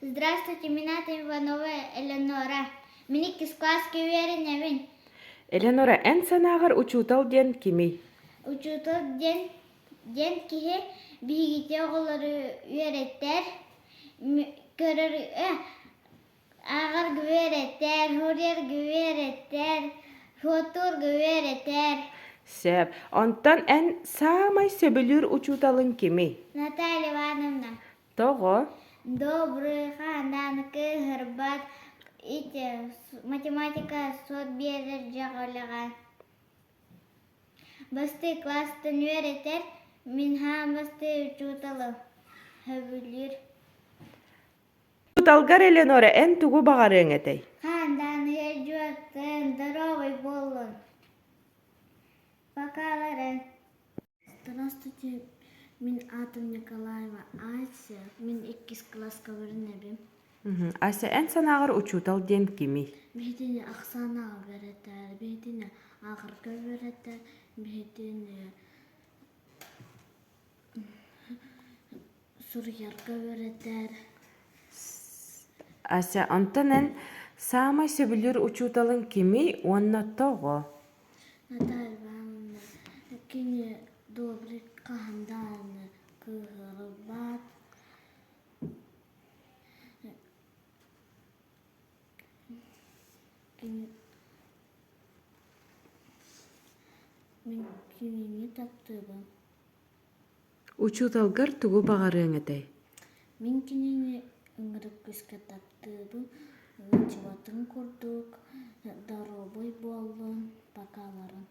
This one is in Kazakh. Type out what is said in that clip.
Здравствуйте, меня Иванова Элеонора. Мен 2 класска үйренемін. Элеонора, эн санаагар учуутал диэн кими? Учутал ден кихи бигите оғылары үйреттер. Көрір ағыр үйреттер, хурер үйреттер, фотор үйреттер. Сэп, онтон эн самай сөбүлүр учууталын кими? Наталья Ивановна. Того? Добрый, ханданыкі, хырбат, математика сот берер жағылыған. Басты класстын үйретер, мен хам басты учуталы хөбүлүр. Учууталгар Элеонора эн тугу багарың этей. Ханданы жуаттын, здоровый болын. Покаларын. Здравствуйте, мен Атом Николаева Ася, мен 2 класска үйренемін. Ася, эн санаагар учуутал диэн кими? Бетini Оксана öğretir, beni Ağırkı öğretir, beni Suriyarkı öğretir. Ася, онтон эн самай сөбүлүр учууталын кими? Уонна того? Наталья Ивановна, кини добрый каханданы кыгырбат. Мен кинини таптыбым. Учууталгар тугу багарың этей. Мен кинини ыңырып көскө таптыбым. Чубатын курдук, даробой болдум, бакаларын.